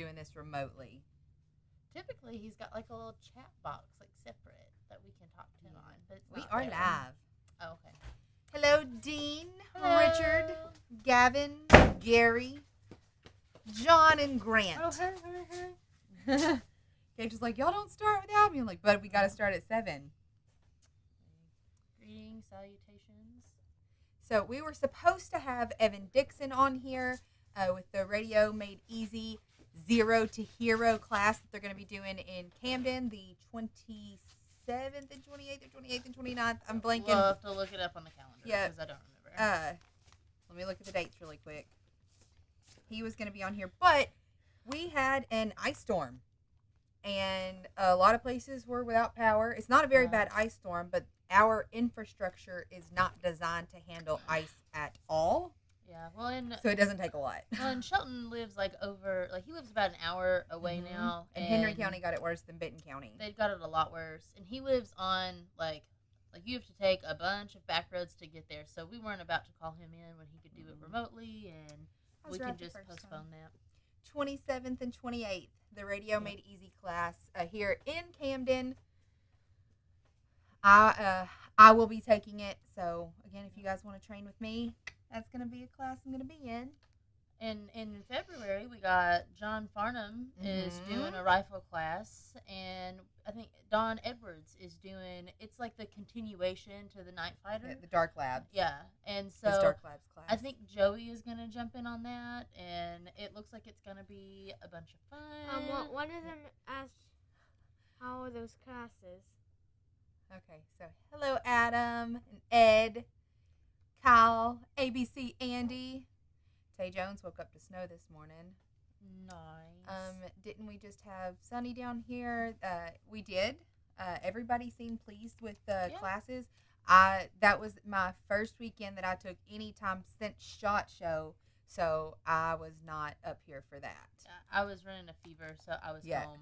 doing this remotely. Typically, he's got like a little chat box, like separate, that we can talk to him on. But it's We not are there. live. Oh, okay. Hello, Dean, Hello. Richard, Gavin, Gary, John, and Grant. Oh, hey. Gage was like, y'all don't start without me. I'm like, but we got to start at 7. Greetings, salutations. So we were supposed to have Evan Dixon on here with the Radio Made Easy Zero to Hero class that they're going to be doing in Camden the 27th and 28th or 28th and 29th. I'm blanking. We'll have to look it up on the calendar because I don't remember. Let me look at the dates really quick. He was going to be on here, but we had an ice storm, and a lot of places were without power. It's not a very bad ice storm, but our infrastructure is not designed to handle ice at all. Yeah, well, So it doesn't take a lot. Well, and Shelton lives he lives about an hour away now. And Henry County got it worse than Benton County. They've got it a lot worse. And he lives on, like you have to take a bunch of back roads to get there. So we weren't about to call him in when he could do it remotely, and we can just postpone that. 27th and 28th, the Radio Made Easy class here in Camden. I will be taking it. So, again, if you guys want to train with me, that's going to be a class I'm going to be in. And in February, we got John Farnham is doing a rifle class, and I think Don Edwards is doing, it's like the continuation to the Night Fighter. Yeah, the Dark Labs. Yeah, and so His Dark Labs class. I think Joey is going to jump in on that, and it looks like it's going to be a bunch of fun. One of them asked, how are those classes? Okay, so hello, Adam and Ed, Kyle, ABC, Andy. Tay Jones woke up to snow this morning. Nice. Didn't we just have sunny down here? We did. Everybody seemed pleased with the classes. That was my first weekend that I took any time since SHOT Show, so I was not up here for that. Yeah, I was running a fever, so I was home.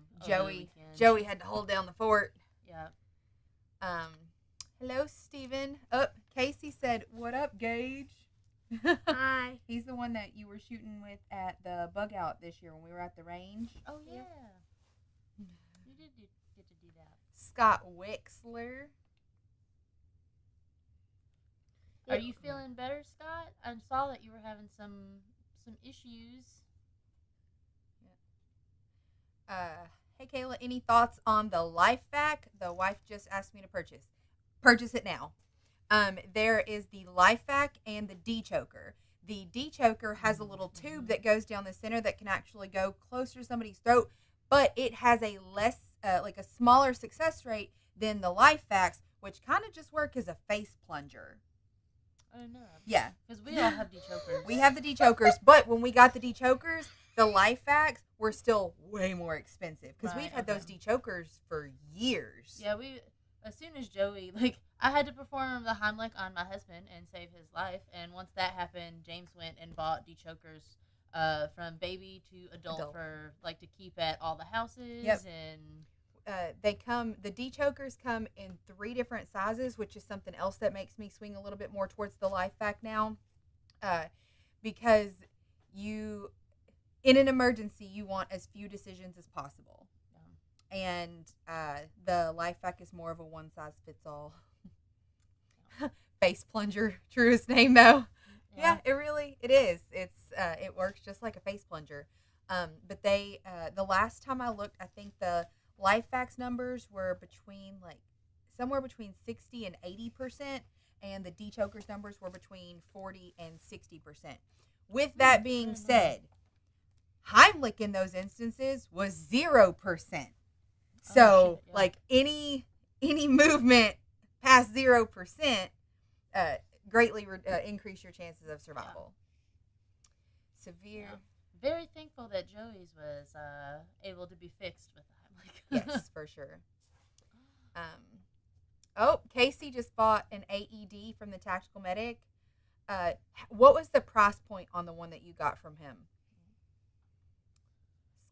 Joey had to hold down the fort. Yeah. Hello, Steven. Casey said, "What up, Gage?" Hi. He's the one that you were shooting with at the bug out this year when we were at the range. Oh, yeah. You did get to do that. Scott Wixler. Are you feeling better, Scott? I saw that you were having some issues. Hey, Kayla, any thoughts on the Life Vac? The wife just asked me to purchase. Purchase it now. There is the Life Vac and the D-Choker. The D-Choker has a little tube that goes down the center that can actually go closer to somebody's throat, but it has a less, a smaller success rate than the Life Vacs, which kind of just work as a face plunger. Oh, no. Yeah. Because we all have D-Chokers. We have the D-Chokers, but when we got the D-Chokers, the Life Vacs were still way more expensive because we've had those D-Chokers for years. Yeah, as soon as Joey, I had to perform the Heimlich on my husband and save his life, and once that happened, James went and bought D-Chokers from baby to adult for, to keep at all the houses. Yep. And the D-Chokers come in 3 different sizes, which is something else that makes me swing a little bit more towards the Life Vac now, because in an emergency, you want as few decisions as possible. And the Life Vac is more of a one-size-fits-all. Face plunger, truest name though. Yeah, it is. It works just like a face plunger. But the last time I looked, I think the Life Vac's numbers were somewhere between 60 and 80%, and the D-Choker's numbers were between 40 and 60%. With that being said, Heimlich in those instances was 0%. So, any movement past 0% greatly increase your chances of survival. Yeah. Severe. Yeah. Very thankful that Joey's was able to be fixed with the Heimlich. Yes, for sure. Casey just bought an AED from the Tactical Medic. What was the price point on the one that you got from him?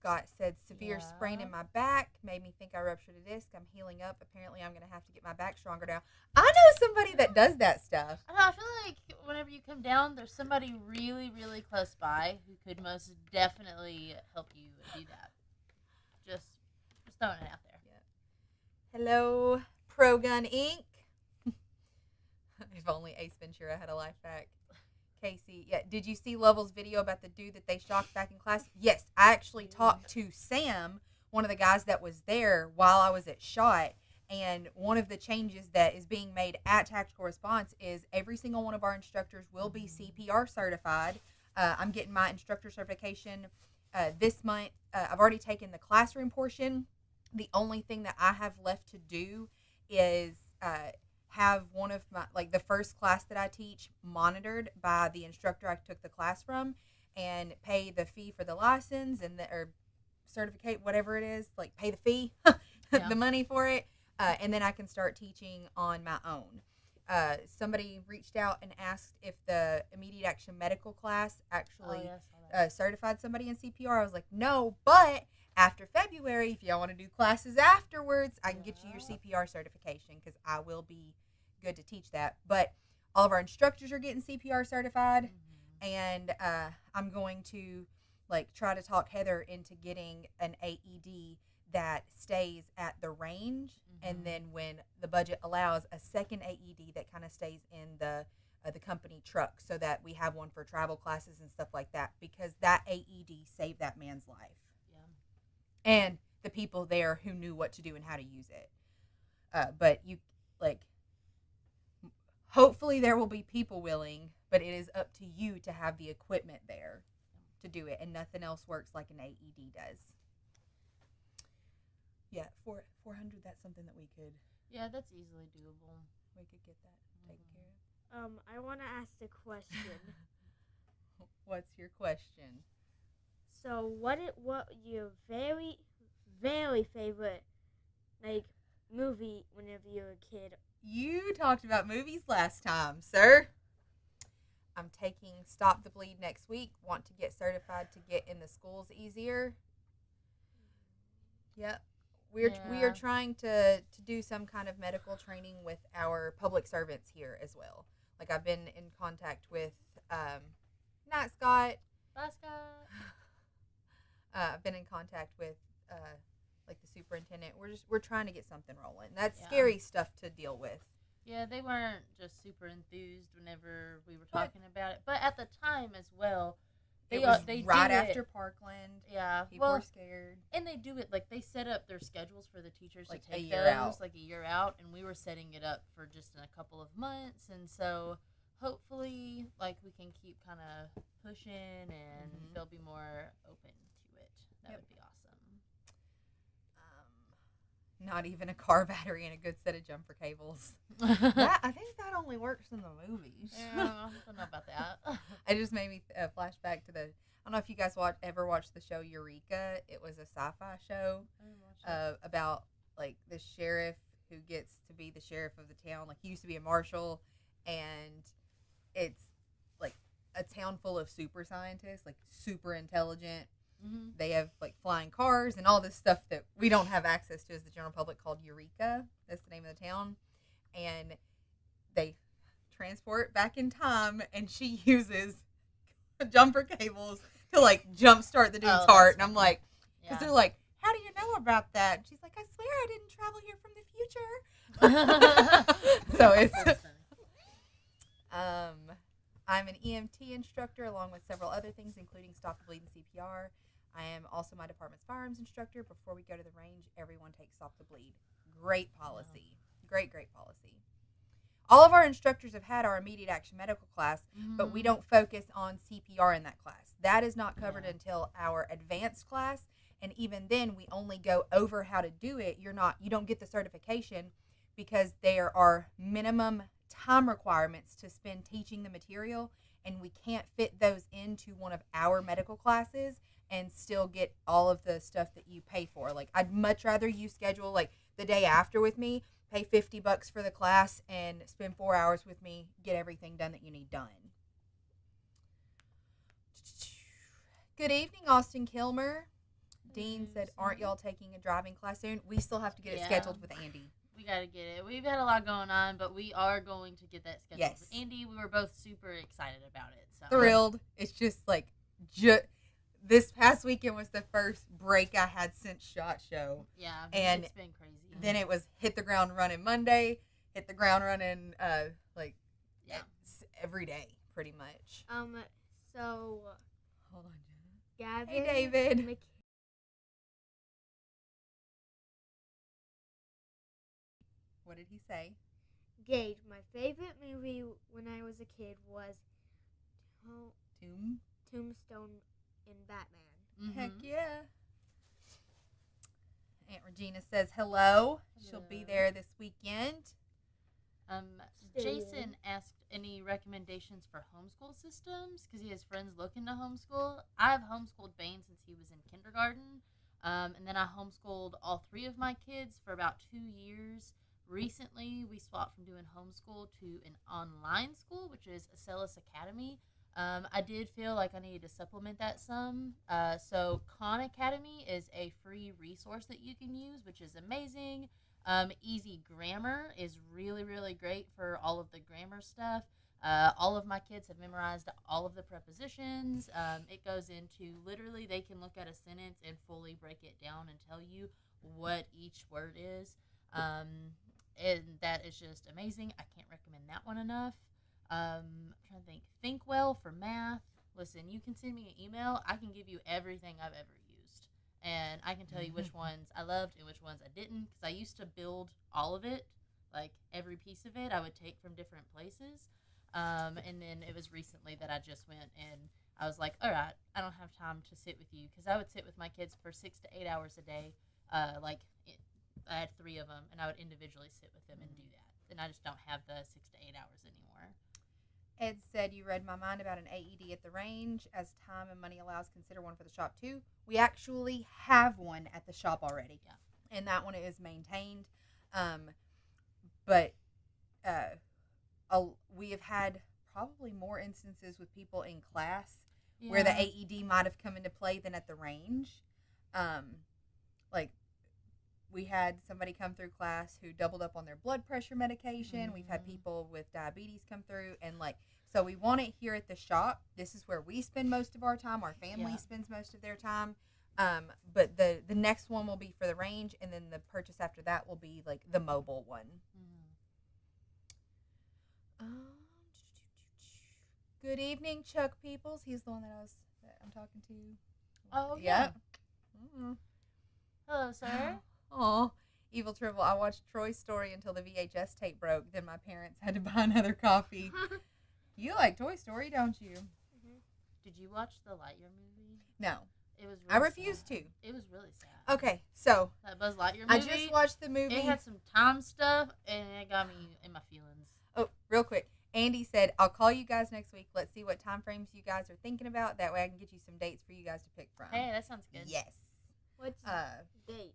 Scott said, severe sprain Yeah. in my back. Made me think I ruptured a disc. I'm healing up. Apparently, I'm going to have to get my back stronger now. I know somebody that does that stuff. I don't know, I feel like whenever you come down, there's somebody really, really close by who could most definitely help you do that. Just throwing it out there. Hello, Pro Gun Inc. If only Ace Ventura had a life hack. Casey, yeah. Did you see Lovell's video about the dude that they shocked back in class? Yes, I actually talked to Sam, one of the guys that was there while I was at SHOT, and one of the changes that is being made at Tactical Response is every single one of our instructors will be CPR certified. I'm getting my instructor certification this month. I've already taken the classroom portion. The only thing that I have left to do is have one of my, like, the first class that I teach monitored by the instructor I took the class from, and pay the fee for the license and or certificate, whatever it is, like pay the fee, Yeah. the money for it, and then I can start teaching on my own. Somebody reached out and asked if the immediate action medical class actually Oh, yeah, I saw that. certified somebody in CPR. I was like, no, but after February, if y'all want to do classes afterwards, I can get you your CPR certification, because I will be good to teach that. But all of our instructors are getting CPR certified, and I'm going to try to talk Heather into getting an AED that stays at the range, and then when the budget allows, a second AED that kind of stays in the company truck, so that we have one for travel classes and stuff like that, because that AED saved that man's life. And the people there who knew what to do and how to use it. But hopefully there will be people willing, but it is up to you to have the equipment there to do it, and nothing else works like an AED does. Yeah, 400. That's something that we could That's easily doable. get that taken care of. I want to ask a question. What's your question? So, what your very, very favorite movie whenever you were a kid? You talked about movies last time, sir. I'm taking Stop the Bleed next week. Want to get certified to get in the schools easier. Yep. We are trying to do some kind of medical training with our public servants here as well. Like, I've been in contact with not Scott. Bye, Scott. I've been in contact with the superintendent. We're trying to get something rolling. That's scary stuff to deal with. Yeah, they weren't just super enthused whenever we were talking about it, but at the time as well, they right do after it. Parkland. Yeah, People were scared. and they do it they set up their schedules for the teachers Like to take a year those out. like a year out, and we were setting it up for just in a couple of months, and so hopefully we can keep kind of pushing, and they'll be more open to it. That would be awesome. Not even a car battery and a good set of jumper cables. I think that only works in the movies. Yeah, I don't know about that. It just made me flash back to I don't know if you guys ever watched the show Eureka. It was a sci-fi show about the sheriff who gets to be the sheriff of the town. He used to be a marshal, and it's a town full of super scientists, super intelligent. Mm-hmm. They have flying cars and all this stuff that we don't have access to as the general public, called Eureka. That's the name of the town. And they transport back in time, and she uses jumper cables to jumpstart the dude's heart. And I'm like, because they're like, how do you know about that? And she's like, I swear I didn't travel here from the future. So it's I'm an EMT instructor, along with several other things, including Stop the Bleed and CPR. I am also my department's firearms instructor. Before we go to the range, everyone takes Stop the Bleed. Great policy. Great policy. All of our instructors have had our immediate action medical class, but we don't focus on CPR in that class. That is not covered until our advanced class, and even then we only go over how to do it. You don't get the certification because there are minimum time requirements to spend teaching the material, and we can't fit those into one of our medical classes and still get all of the stuff that you pay for. I'd much rather you schedule the day after with me, pay $50 for the class, and spend 4 hours with me, get everything done that you need done. Good evening, Austin Kilmer. Dean said, aren't y'all taking a driving class soon? We still have to get it scheduled with Andy. We got to get it. We've had a lot going on, but we are going to get that scheduled with Andy. We were both super excited about it. So. Thrilled. It's just like, this past weekend was the first break I had since SHOT Show. Yeah, and it's been crazy. Then it was hit the ground running Monday, hit the ground running every day, pretty much. So hold on, Gavin, hey, David. What did he say? Gage, my favorite movie when I was a kid was Tombstone in Batman. Mm-hmm. Heck yeah. Aunt Regina says hello. She'll be there this weekend. Jason asked any recommendations for homeschool systems because he has friends looking to homeschool. I've homeschooled Bane since he was in kindergarten, and then I homeschooled all 3 of my kids for about 2 years. Recently, we swapped from doing homeschool to an online school, which is Acellus Academy. I did feel like I needed to supplement that some. So Khan Academy is a free resource that you can use, which is amazing. Easy Grammar is really, really great for all of the grammar stuff. All of my kids have memorized all of the prepositions. It goes into literally they can look at a sentence and fully break it down and tell you what each word is. And that is just amazing. I can't recommend that one enough. I'm trying to think. Thinkwell for math. Listen, you can send me an email. I can give you everything I've ever used. And I can tell you which ones I loved and which ones I didn't. Because I used to build all of it. Like, every piece of it I would take from different places. And then it was recently that I just went and I was like, all right, I don't have time to sit with you. Because I would sit with my kids for 6 to 8 hours a day. I had 3 of them, and I would individually sit with them and do that. And I just don't have the 6 to 8 hours anymore. Ed said, you read my mind about an AED at the range. As time and money allows, consider one for the shop, too. We actually have one at the shop already. Yeah. And that one is maintained. But we have had probably more instances with people in class where the AED might have come into play than at the range. We had somebody come through class who doubled up on their blood pressure medication. Mm-hmm. We've had people with diabetes come through. And, so we want it here at the shop. This is where we spend most of our time. Our family spends most of their time. But the next one will be for the range. And then the purchase after that will be, the mobile one. Mm-hmm. Good evening, Chuck Peoples. He's the one that I'm talking to. Oh, yeah. Mm-hmm. Hello, sir. Oh, Evil Triple. I watched Troy's Story until the VHS tape broke. Then my parents had to buy another copy. You like Toy Story, don't you? Mm-hmm. Did you watch the Lightyear movie? No. It was. I refuse to. It was really sad. Okay, so that Buzz Lightyear movie. I just watched the movie. It had some time stuff, and it got me in my feelings. Oh, real quick. Andy said, I'll call you guys next week. Let's see what time frames you guys are thinking about. That way I can get you some dates for you guys to pick from. Hey, that sounds good. Yes. What's dates?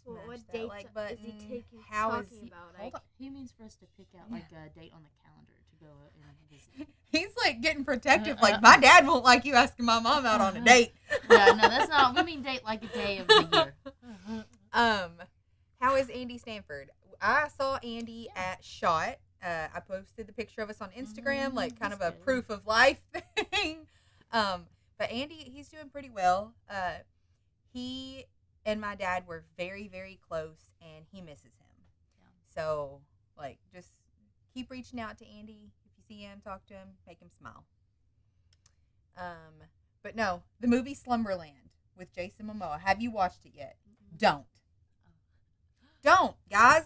What that dates like button. is he talking about? He means for us to pick out a date on the calendar to go and visit. He's getting protective. My dad won't like you asking my mom out on a date. Yeah, no, that's not. We mean date like a day of the year. How is Andy Stanford? I saw Andy at SHOT. I posted the picture of us on Instagram, kind of a proof of life thing. But Andy, he's doing pretty well. He and my dad were very, very close, and he misses him. Yeah. So, just keep reaching out to Andy. If you see him, talk to him, make him smile. But no, the movie Slumberland with Jason Momoa. Have you watched it yet? Mm-hmm. Don't. Don't, guys.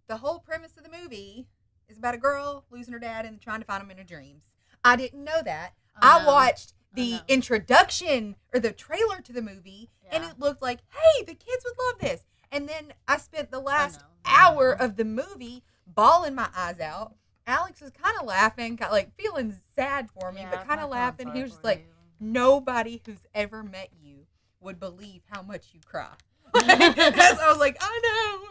The whole premise of the movie is about a girl losing her dad and trying to find him in her dreams. I didn't know that. I watched the introduction or the trailer to the movie, and it looked like, hey, the kids would love this. And then I spent the last hour of the movie bawling my eyes out. Alex was kind of laughing, feeling sad for me, but kind of laughing. He was just like, nobody who's ever met you would believe how much you cry. Because I was like, I know.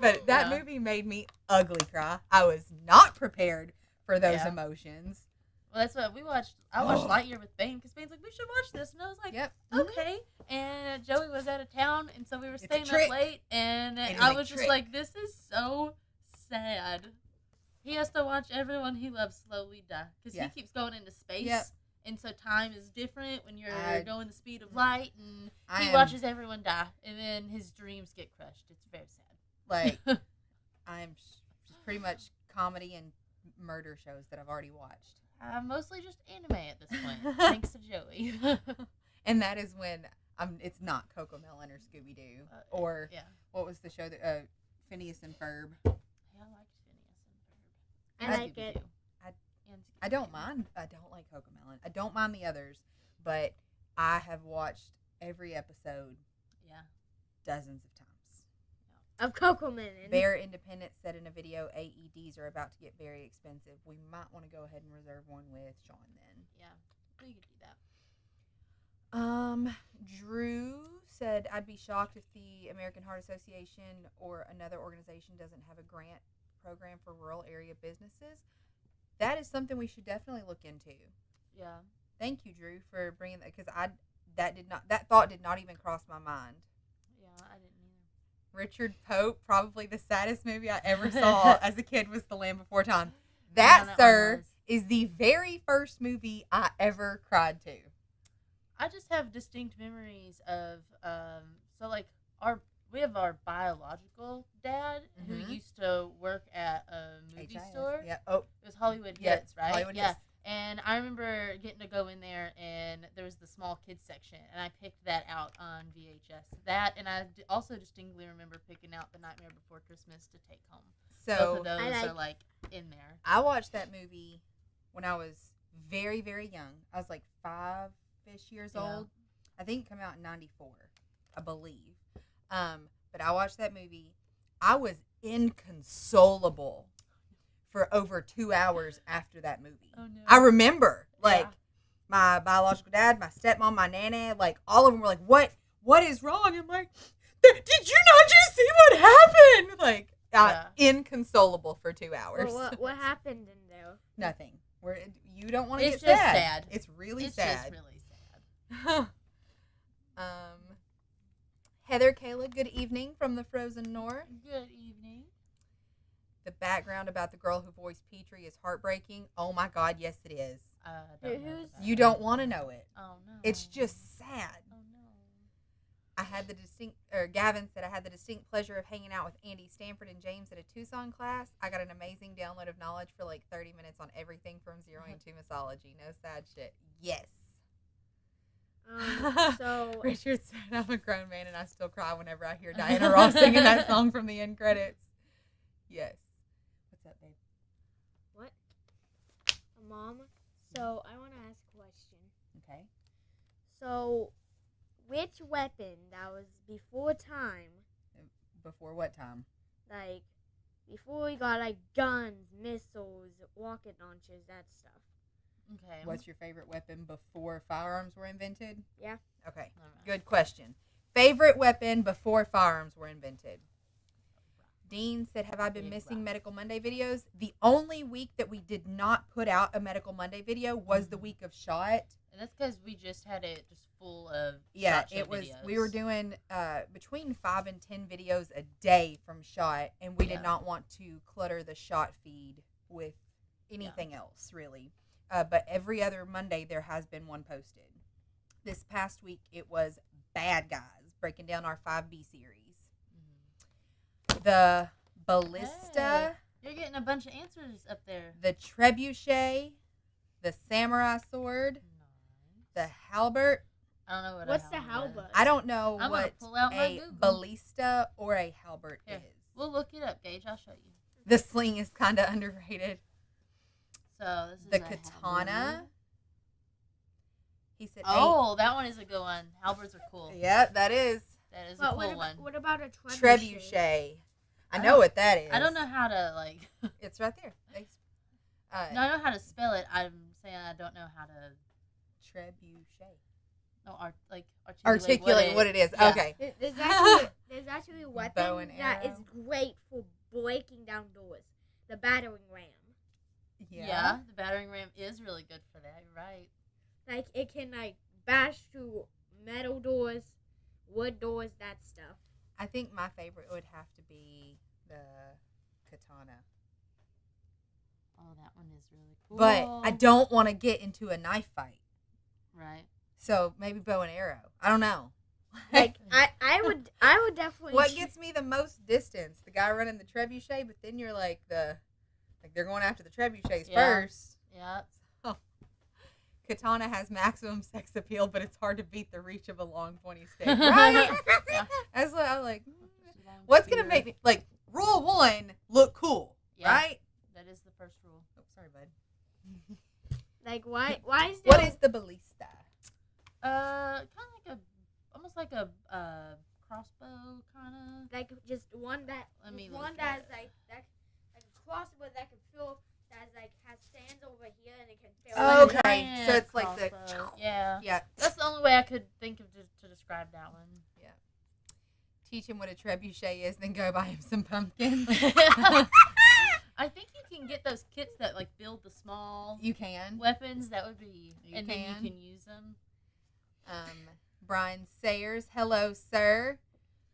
But that movie made me ugly cry. I was not prepared for those emotions. Well, that's what we watched. I watched Lightyear with Bane because Bane's like, we should watch this, and I was like, Yep. okay. And Joey was out of town, and so we were It's a staying trick. up late, and It is I a was just trick. like, this is so sad. He has to watch everyone he loves slowly die because Yeah. he keeps going into space. Yep. And so time is different when you're I- going the speed of light, and I he am, watches everyone die, and then his dreams get crushed. It's very sad. like, I'm just pretty much comedy and murder shows that I've already watched. Mostly just anime at this point, thanks to Joey. And that is when it's not Coco Melon or Scooby Doo or yeah. what was the show that Phineas and Ferb. Yeah, I liked Phineas and Ferb. I I like it. I don't mind. I don't like Coco Melon. I don't mind the others, but I have watched every episode Yeah. dozens of times. Of Coco Melon. Bear Independent said in a video, AEDs are about to get very expensive. We might want to go ahead and reserve one with Sean then. Yeah. We could do that. Drew said, I'd be shocked if the American Heart Association or another organization doesn't have a grant program for rural area businesses. That is something we should definitely look into. Yeah. Thank you, Drew, for bringing that, because that thought did not even cross my mind. Yeah, I didn't either. Richard Pope, probably the saddest movie I ever saw as a kid, was The Land Before Time. That, Yeah, sir, one was. is the very first movie I ever cried to. I just have distinct memories of we have our biological dad Mhm. who used to work at a movie HIS. store. Yeah. Oh, It was Hollywood Yeah, Hits, right? Hollywood yeah. Hits. And I remember getting to go in there, and there was the small kids section, and I picked that out on VHS. That, and I also distinctly remember picking out The Nightmare Before Christmas to take home. Both so of those I are like in there. I watched that movie when I was very, very young. I was like 5-ish years Yeah. old. I think it came out in 94, I believe. But I watched that movie. I was inconsolable for over 2 hours after that movie. Oh no! I remember, like, Yeah. my biological dad, my stepmom, my nana, like, all of them were like, what is wrong? I'm like, did you not just see what happened? Like, inconsolable for 2 hours. Well, what happened in there? Nothing. You don't want to get It's just sad. sad. It's really It's sad. just really sad. Heather Kayla, good evening from the Frozen North. Good evening. The background about the girl who voiced Petrie is heartbreaking. Oh my God, yes it is. Don't know Who's- about You that. don't want to know it. Oh no. It's just sad. Oh no. Gavin said, I had the distinct pleasure of hanging out with Andy Stanford and James at a Tucson class. I got an amazing download of knowledge for like 30 minutes on everything from zeroing to mythology. No sad shit. Yes. So Richard said, I'm a grown man and I still cry whenever I hear Diana Ross singing that song from the end credits. Yes. What's up, babe? what? Mom. So I want to ask a question. Okay. So, which weapon that was before time, Before what time? like before we got like guns, missiles, rocket launchers, that stuff? Okay. What's your favorite weapon before firearms were invented? Yeah. Okay. All right. Good question. Favorite weapon before firearms were invented? Dean said, have I been Big missing rock. Medical Monday videos? The only week that we did not put out a Medical Monday video was the week of SHOT. And that's because we just had it just full of Yeah, SHOT Show it was. videos. We were doing between 5 and 10 videos a day from SHOT, and we Yeah. did not want to clutter the SHOT feed with anything else, really. But every other Monday, there has been one posted. This past week, it was Bad Guys, breaking down our 5B series. The Ballista, You're getting a bunch of answers up there. the Trebuchet, the Samurai Sword, the Halbert. I don't know what. What's a the halberd halberd? I don't know I'm gonna what pull out my a Google. ballista or a halbert Here. is. We'll look it up, Gage. I'll show you. The sling is kind of underrated. So this is The a katana. halberd. He said, Oh, that one is a good one. Halberds are cool. yeah, that is That is a But cool one. what about a trebuchet? trebuchet. I know what that is. I don't know how to like. It's right there. No, I know how to spell it. I'm saying I don't know how to. Trebuchet. No, Articulate what it is. Yeah. Okay. There's actually a Bow weapon and that is arrow. great for breaking down doors. The battering ram. Yeah, the battering ram is really good for that. You're right. Like it can like bash through metal doors, wood doors, that stuff. I think my favorite would have to be the katana. Oh, that one is really cool. But I don't want to get into a knife fight. Right. So maybe bow and arrow. I don't know. Like I would definitely. What gets me the most distance? The guy running the trebuchet, but then you're like they're going after the trebuchets first. Yeah. So, katana has maximum sex appeal, but it's hard to beat the reach of a long pointy stick. Right? Yeah. That's what I'm like. What's gonna make me like rule 1 look cool? Yeah. Right? That is the first rule. Oh, sorry, bud. Like why is there? What is the ballista? Kind of like almost like a crossbow, kind of. Like just one that Let me one look that's at like a crossbow that can feel that's like has stands over here and it can feel. Oh, Like a okay. giant So it's like the- crossbow. Yeah. Yeah. That's the only way I could think of to describe that one. Teach him what a trebuchet is, then go buy him some pumpkins. I think you can get those kits that like build the small You can. weapons. That would be, You then can. you can use them. Brian Sayers, hello, sir.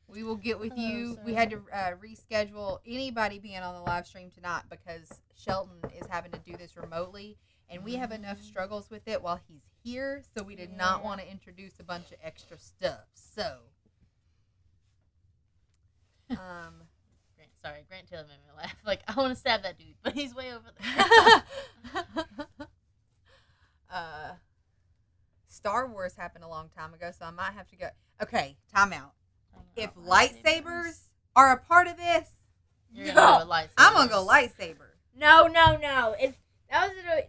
We will get with Hello, you. sir. We had to reschedule anybody being on the live stream tonight because Shelton is having to do this remotely, and we have enough struggles with it while he's here, so we did not Yeah. want to introduce a bunch of extra stuff. So, Grant Taylor made me laugh. Like, I want to stab that dude, but he's way over there. Star Wars happened a long time ago, so I might have to go. Okay, time out. If Oh, lightsabers are a part of this, You're gonna go with lightsabers. I'm gonna go lightsaber. No. It's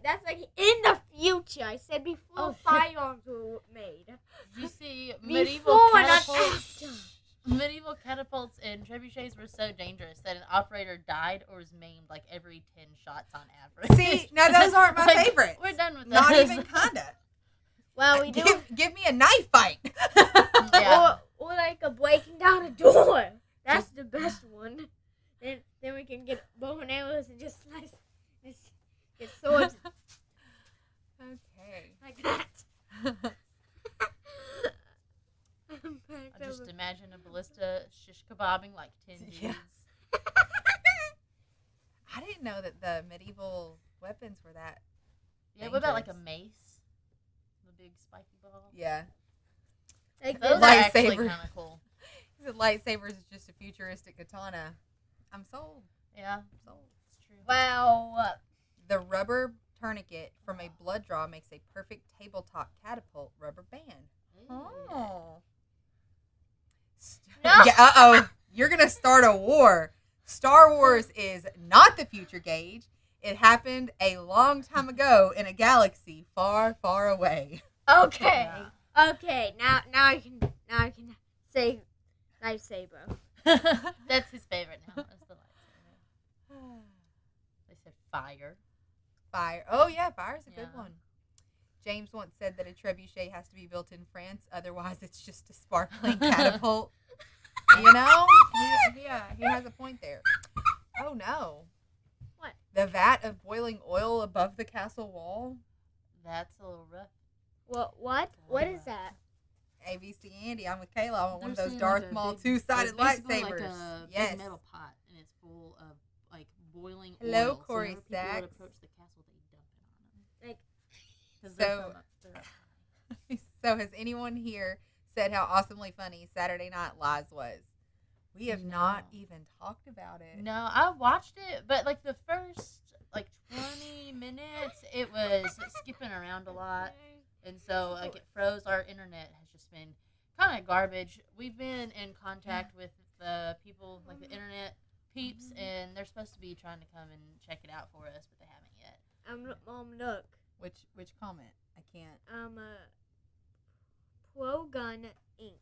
that's like in the future. I said before Oh, shit. firearms were made. Did you see Before, not catapults? after. Medieval catapults and trebuchets were so dangerous that an operator died or was maimed like every 10 shots on average. See, now those aren't my Like, favorites. We're done with Not those. even kinda. Well, we do. Give me a knife fight. Yeah. Or like a breaking down a door. That's the best one. Then we can get bow and arrows and just slice, just get swords Okay. like that. I just imagine a ballista shish kebabbing like 10 dudes. Yeah. I didn't know that the medieval weapons were that. Yeah, what about like a Dangerous. mace? The big spiky ball? Yeah. Like Those the, are actually Lightsaber. kind of cool. The lightsabers is just a futuristic katana. I'm sold. Yeah, I'm sold. it's true. wow. The rubber tourniquet from a blood draw makes a perfect tabletop catapult rubber band. Oh. No. Yeah, uh-oh. You're going to start a war. Star Wars is not the future, Gage. It happened a long time ago in a galaxy far, far away. Okay. Yeah. Okay. Now I can say lightsaber. That's his favorite now. That's the lightsaber. They said fire. Fire. Oh, yeah, fire's a good Yeah. one. James once said that a trebuchet has to be built in France, otherwise it's just a sparkling catapult. You know? Yeah, he has a point there. Oh, no. What? The vat of boiling oil above the castle wall? That's a little rough. What? What is that? ABC Andy, I'm with Kayla. I want one of They're those saying Darth like a Maul big- two-sided like basically lightsabers. Like a Yes. big metal pot, and it's full of like boiling Hello, oil. Corey so whenever people would Sachs. approach the castle, they dump it on them. Like, 'Cause they're So- from up there. So has anyone here said how awesomely funny Saturday Night Live was? We have not No. even talked about it. No, I watched it, but like the first like 20 minutes, it was skipping around a lot, and so like it froze. Our internet has just been kind of garbage. We've been in contact with the people, like the internet peeps, and they're supposed to be trying to come and check it out for us, but they haven't yet. Look. Which comment? I can't. Pro Gun Inc.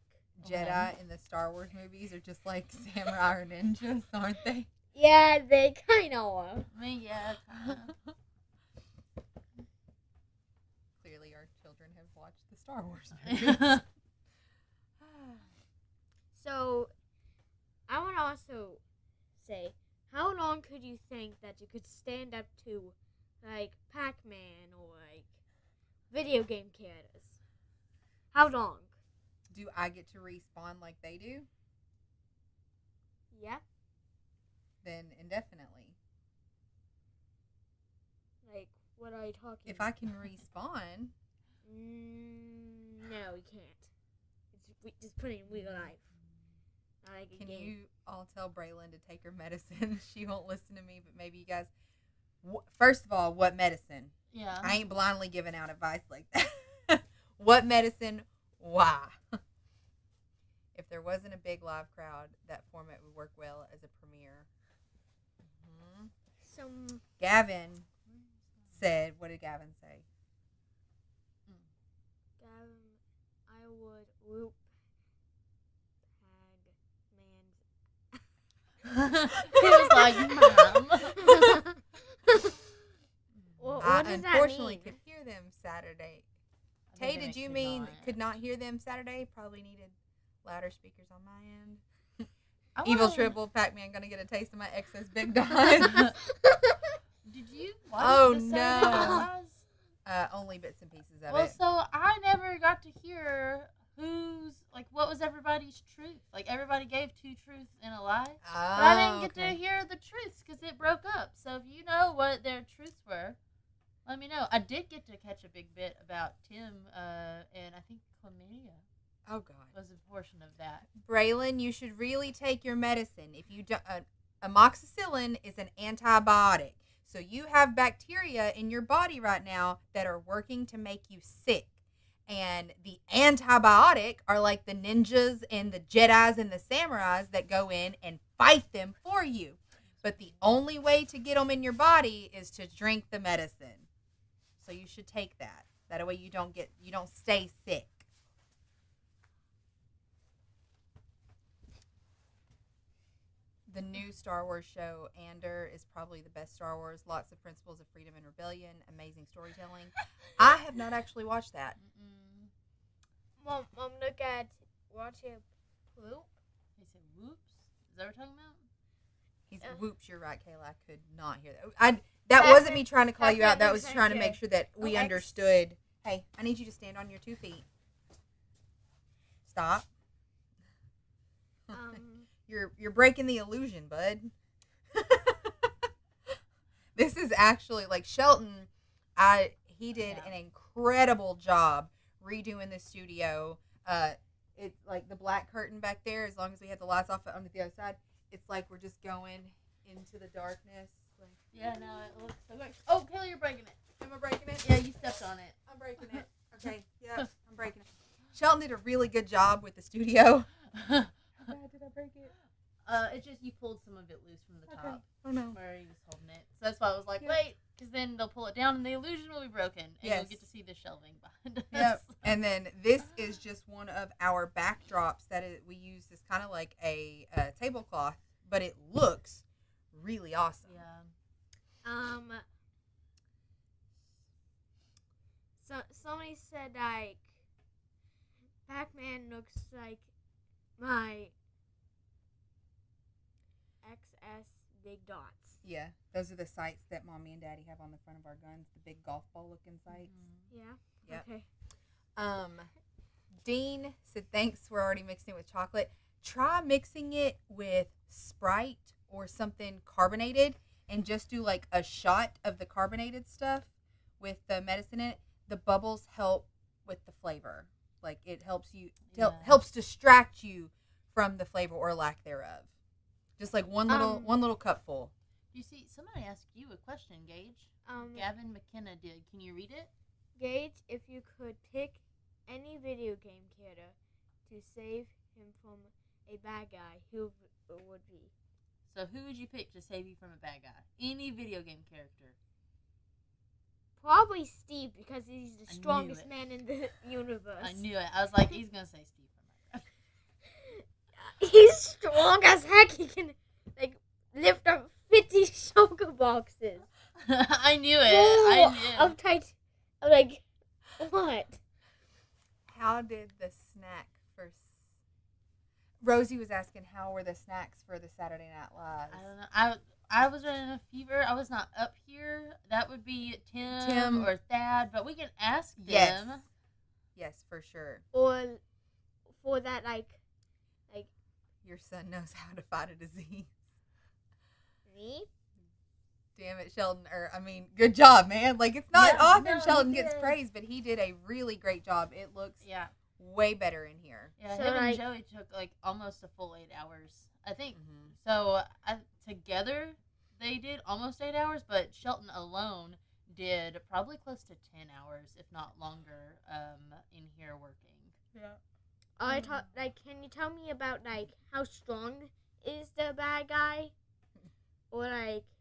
Jedi in the Star Wars movies are just like samurai or ninjas, aren't they? Yeah, they kind of are. I mean, yeah, kinda. Clearly, our children have watched the Star Wars movies. So, I want to also say, how long could you think that you could stand up to like Pac-Man or like video game characters? How long? Do I get to respawn like they do? Yeah. Then indefinitely. Like, what are you talking If I can respawn, no, you can't. It's just put it in real life. Not like a can game. you all tell Braylon to take her medicine? She won't listen to me, but maybe you guys. First of all, what medicine? Yeah. I ain't blindly giving out advice like that. What medicine? Why? If there wasn't a big live crowd, that format would work well as a premiere. Mm-hmm. Some Gavin said, what did Gavin say? I would whoop Pac-Man's. He was like, Mom. What I does that unfortunately mean? could hear them Saturday. I Tay, think did it you could mean not. could not hear them Saturday? Probably needed louder speakers on my end. I Evil wanna- Triple Pac-Man gonna get a taste of my excess big dots. Did you watch Oh, the Saturday no. Night Lives? Only bits and pieces of Well, it. so I never got to hear what was everybody's truth. Like, everybody gave 2 truths and a lie. But I didn't get to hear the truths because it broke up. So if you know what their truths were, let me know. I did get to catch a big bit about Tim, and I think chlamydia Oh God. was a portion of that. Braylon, you should really take your medicine. If you do, amoxicillin is an antibiotic. So you have bacteria in your body right now that are working to make you sick. And the antibiotic are like the ninjas and the Jedis and the samurais that go in and fight them for you. But the only way to get them in your body is to drink the medicine. So you should take that. That way you don't stay sick. The new Star Wars show, Andor, is probably the best Star Wars. Lots of principles of freedom and rebellion, amazing storytelling. I have not actually watched that. Mm-mm. Mom, watch it poop. They said whoops. Is that what we're talking about? He's Yeah. whoops. You're right, Kayla. I could not hear that. That wasn't me trying to call you out. That was trying to make sure that we Okay. understood. Hey, I need you to stand on your 2 feet. Stop. You're breaking the illusion, bud. This is actually like Shelton. He did an incredible job redoing the studio. It's like the black curtain back there. As long as we had the lights off on the other side, it's like we're just going into the darkness. Like, Yeah, no, it looks so good. Oh, Kelly, you're breaking it. am I breaking it? Yeah, you stepped on it. I'm breaking it. Okay, yeah, I'm breaking it. Shelton did a really good job with the studio. Did I break it? It's just you pulled some of it loose from the Okay. top Oh no. where he was holding it. So that's why I was like, Yeah. wait, because then they'll pull it down and the illusion will be broken, and Yes. you'll get to see the shelving behind us. Yep. And then this is just one of our backdrops that we use as kind of like a tablecloth, but it looks really awesome. Yeah. So somebody said like Pac-Man looks like my XS big dots. Yeah, those are the sights that Mommy and Daddy have on the front of our guns, the big golf ball looking sights. Mhm. Yeah. Yep. Okay. Dean said, thanks, we're already mixing it with chocolate. Try mixing it with Sprite or something carbonated and just do like a shot of the carbonated stuff with the medicine in it. The bubbles help with the flavor. Like it helps you, helps distract you from the flavor or lack thereof. Just like one little cupful. You see, somebody asked you a question, Gage. Um, Gavin McKenna did. Can you read it? Gage, if you could pick any video game character to save him from a bad guy, who it would be? So who would you pick to save you from a bad guy? Any video game character. Probably Steve, because he's I the knew strongest it. man in the universe. I knew it. I was like, he's gonna say Steve from my He's strong as heck. He can like lift up 50 sugar boxes. I knew it. Full I knew. of tight. Like what? How did the snack for Rosie was asking how were the snacks for the Saturday Night Lives? I don't know. I was running a fever, I was not up here. That would be Tim or Thad, but we can ask them. Yes, for sure. Or for that, like Your son knows how to fight a disease. me. Damn it, Sheldon. Good job, man. Like, it's not often no, Sheldon he gets did. praised, but he did a really great job. It looks Yeah. way better in here. Yeah, So, him and like- Joey took like almost a full 8 hours. I think Mhm. so. Together they did almost 8 hours, but Shelton alone did probably close to 10 hours, if not longer, in here working. Yeah. I thought, like, can you tell me about like how strong is the bad guy, or like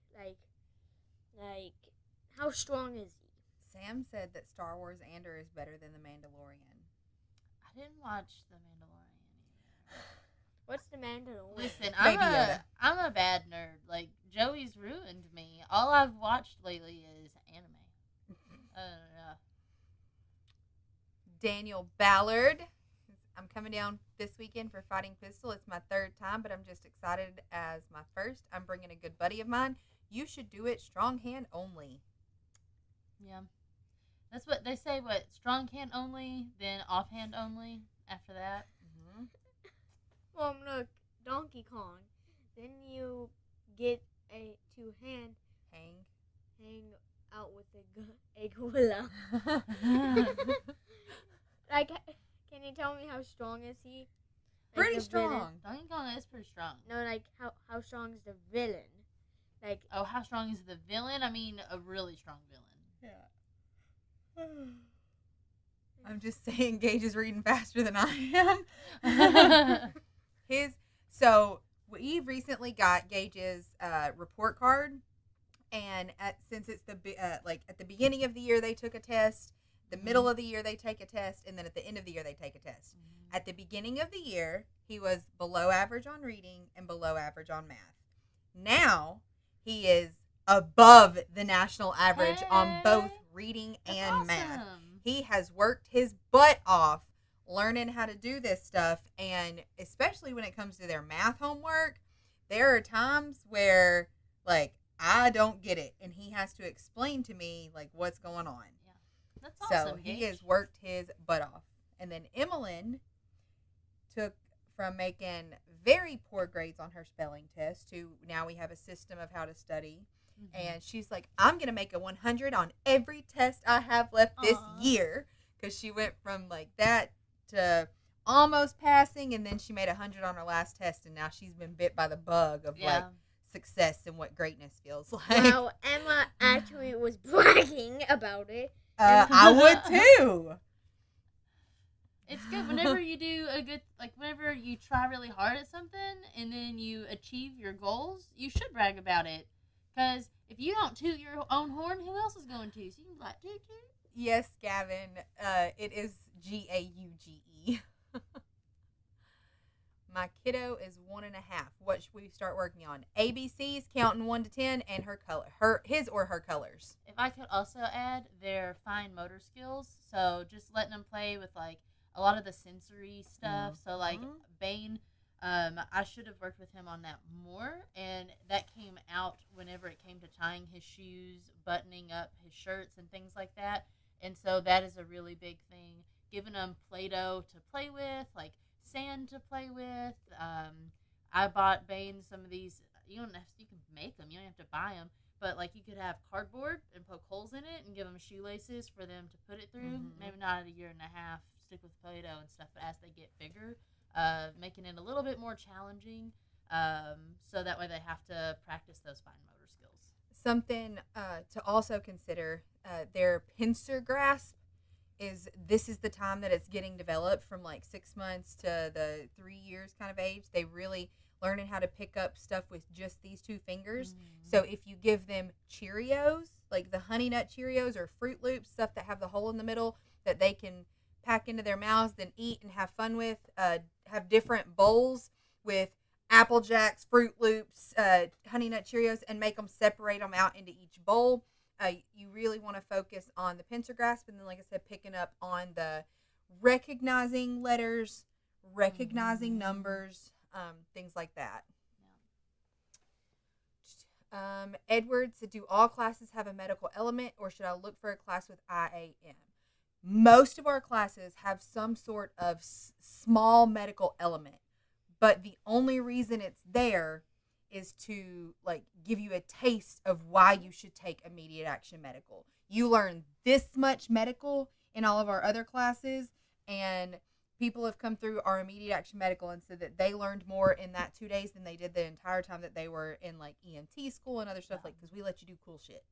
how strong is he? Sam said that Star Wars Andor is better than The Mandalorian. I didn't watch The Mandalorian either. What's the Mandalorian? Listen, Baby Yoda. I'm a bad nerd. Like, Joey's ruined me. All I've watched lately is anime. I don't know. Daniel Ballard. I'm coming down this weekend for Fighting Pistol. It's my 3rd time, but I'm just excited as my first. I'm bringing a good buddy of mine. You should do it strong hand only. Yeah. That's what they say, what, strong hand only, then offhand only after that. Mm-hmm. Well, look, Donkey Kong. Then you get a two-hand hang out with a gorilla. Like, can you tell me how strong is he? Like, Pretty the villain? strong. Donkey Kong is pretty strong. No, like how strong is the villain? Like, Oh, how strong is the villain? I mean, a really strong villain. Yeah. I'm just saying Gage is reading faster than I am. So we recently got Gage's report card, and since it's at the beginning of the year they took a test, the middle of the year they take a test, and then at the end of the year they take a test. At the beginning of the year, he was below average on reading and below average on math. Now he is above the national average on both reading That's and math. awesome. He has worked his butt off learning how to do this stuff, and especially when it comes to their math homework, there are times where, like, I don't get it, and he has to explain to me, like, what's going on. That's awesome. So he Gage. has worked his butt off. And then Emmeline took from making very poor grades on her spelling test to now we have a system of how to study. Mhm. And she's like, I'm going to make a 100 on every test I have left this Aw. year. Because she went from like that to almost passing. And then she made 100 on her last test. And now she's been bit by the bug of like success and what greatness feels like. wow, Emma actually was bragging about it. I would too. It's good whenever you do whenever you try really hard at something and then you achieve your goals, you should brag about it. Because if you don't toot your own horn, who else is going to? So you can be like, toot, toot. Yes, Gavin. It is GAUGE. My kiddo is 1.5. What should we start working on? ABCs, counting 1 to 10, and his or her colors. If I could also add their fine motor skills, so just letting them play with like a lot of the sensory stuff. So like Bane, I should have worked with him on that more, and that came out whenever it came to tying his shoes, buttoning up his shirts, and things like that. And so that is a really big thing. Giving them Play-Doh to play with, like sand to play with. I bought Bane some of these. You can make them. You don't have to buy them. But like you could have cardboard and poke holes in it and give them shoelaces for them to put it through. Mhm. Maybe not at 1.5 years. Stick with Play-Doh and stuff. But as they get bigger, making it a little bit more challenging. So that way they have to practice those fine motor skills. Something to also consider, their pincer grasp this is the time that it's getting developed from like 6 months to the 3 years kind of age. They really learning how to pick up stuff with just these 2 fingers. So if you give them Cheerios, like the Honey Nut Cheerios or Fruit Loops, stuff that have the hole in the middle that they can pack into their mouths, then eat and have fun with, have different bowls with Apple Jacks, Fruit Loops, Honey Nut Cheerios, and make them separate them out into each bowl. You really want to focus on the pincer grasp, and then, like I said, picking up on the recognizing letters, recognizing numbers, things like that. Edwards, do all classes have a medical element, or should I look for a class with IAM? Most of our classes have some sort of small medical element, but the only reason it's there is to like give you a taste of why you should take immediate action medical. You learn this much medical in all of our other classes, and people have come through our immediate action medical and said that they learned more in that 2 days than they did the entire time that they were in like EMT school and other stuff, like, because we let you do cool shit.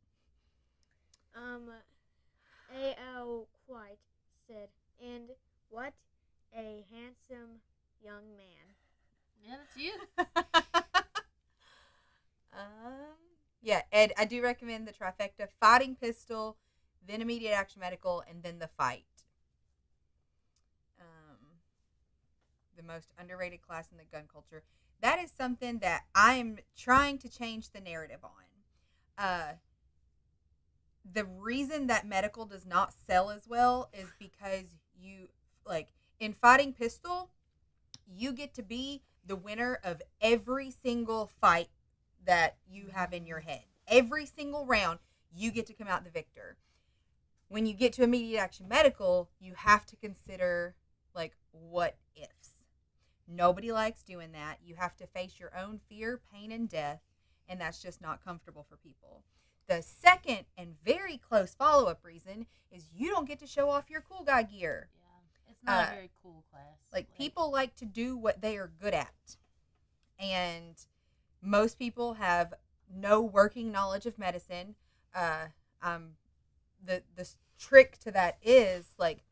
A.L. White said, and what a handsome young man. Yeah, that's you. Yeah, Ed, I do recommend the trifecta: fighting pistol, then immediate action medical, and then the fight. The most underrated class in the gun culture. That is something that I am trying to change the narrative on. The reason that medical does not sell as well is because you, like, in fighting pistol, you get to be the winner of every single fight that you have in your head. Every single round, you get to come out the victor. When you get to immediate action medical, you have to consider, like, what ifs. Nobody likes doing that. You have to face your own fear, pain, and death, and that's just not comfortable for people. The second and very close follow-up reason is you don't get to show off your cool guy gear. Yeah, it's not a very cool class. Like, people like to do what they are good at. And most people have no working knowledge of medicine. The trick to that is, like,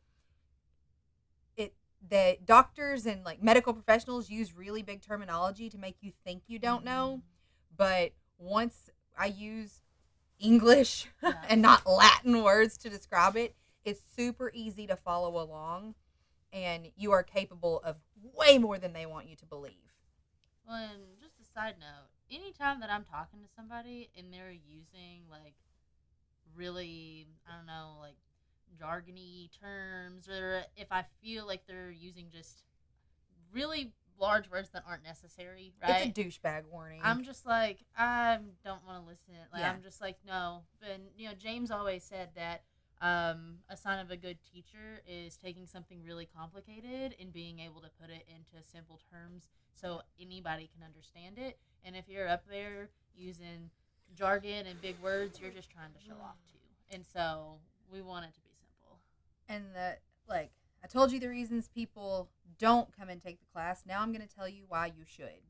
the doctors and like medical professionals use really big terminology to make you think you don't know. But once I use English and not Latin words to describe it, it's super easy to follow along, and you are capable of way more than they want you to believe. Well, and just a side note, anytime that I'm talking to somebody and they're using like really, I don't know, like jargony terms, or if I feel like they're using just really large words that aren't necessary, right? It's a douchebag warning. I'm just like, I don't want to listen. Like, Yeah. I'm just like, no. And, James always said that a sign of a good teacher is taking something really complicated and being able to put it into simple terms so anybody can understand it. And if you're up there using jargon and big words, you're just trying to show off too. And so we want it to be simple. And I told you the reasons people don't come and take the class. Now I'm going to tell you why you should.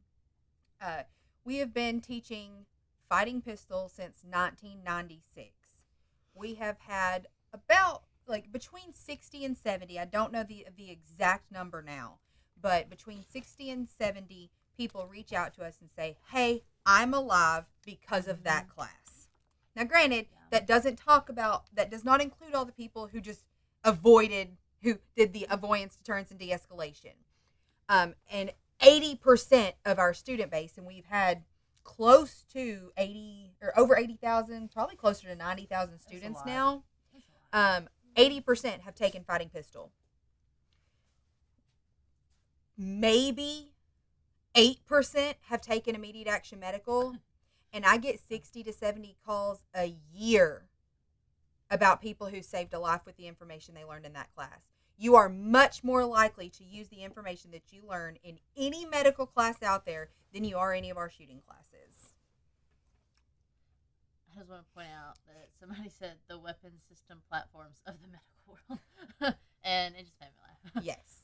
We have been teaching fighting pistol since 1996. We have had about between 60 and 70. I don't know the exact number now, but between 60 and 70 people reach out to us and say, "Hey, I'm alive because of that class." Now, granted, that does not include all the people who just who did the avoidance, deterrence, and de-escalation. And 80% of our student base, and we've had close to 80 or over 80,000, probably closer to 90,000 students now. 80% have taken fighting pistol. Maybe 8% have taken immediate action medical. And I get 60 to 70 calls a year about people who saved a life with the information they learned in that class. You are much more likely to use the information that you learn in any medical class out there than you are any of our shooting classes. I just want to point out that somebody said the weapon system platforms of the medical world. And it just made me laugh. Yes.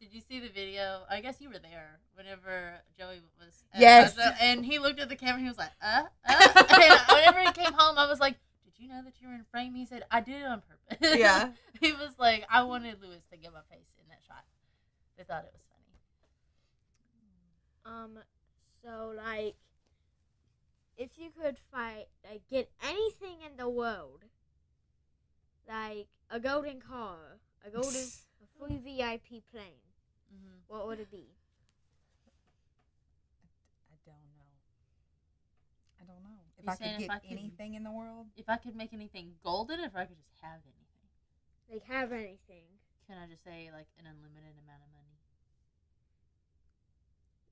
Did you see the video? I guess you were there whenever Joey was. Yes. And he looked at the camera and he was like, And whenever he came home, I was like, "Did you know that you were in frame?" He said, "I did it on purpose." Yeah. He was like, "I wanted Lewis to get my face in that shot." They thought it was funny. So, if you could get anything in the world, like a golden car, a free VIP plane, what would it be? I don't know. If I could get anything in the world? If I could make anything golden, if I could just have anything. Have anything. Can I just say, an unlimited amount of money?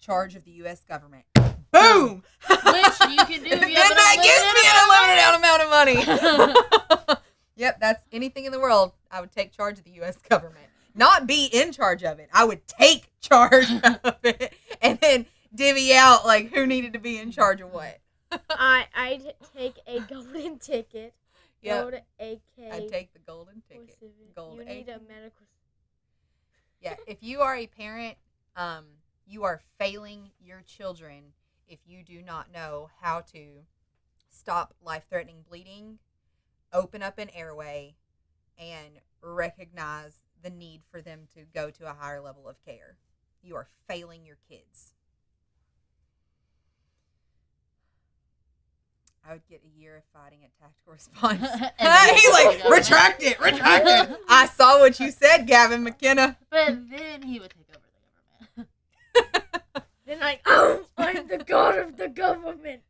Charge of the U.S. government. Boom! Boom. Which you can do if you have Then that gives me an unlimited amount of money. Yep, that's anything in the world. I would take charge of the U.S. government. Not be in charge of it. I would take charge of it and then divvy out like who needed to be in charge of what. I'd take a golden ticket. Yep. Go to AK. I'd take the golden ticket. Gold You need AK. a medical. Yeah, if you are a parent, you are failing your children if you do not know how to stop life-threatening bleeding, open up an airway, and recognize the need for them to go to a higher level of care. You are failing your kids. I would get a year of fighting at tactical response. He's like, retract it. I saw what you said, Gavin McKenna. But then he would take over the government. Then I'm the god of the government.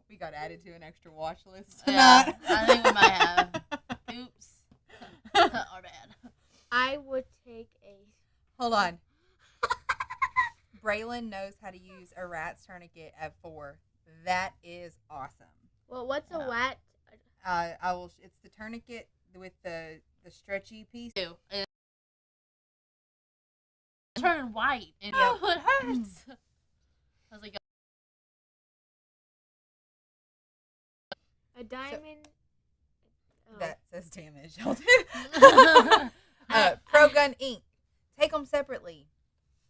We got added to an extra watch list Yeah, tonight. I think we might have. Oops. Or bad. I would take a. Hold on. Braylon knows how to use a rat's tourniquet at 4. That is awesome. Well, what's a Yeah. wat? I will. It's the tourniquet with the stretchy piece. Too. And turn white. And Yep. oh, it hurts. I was like, A diamond. Oh. That says damage. Pro Gun Inc. Take them separately.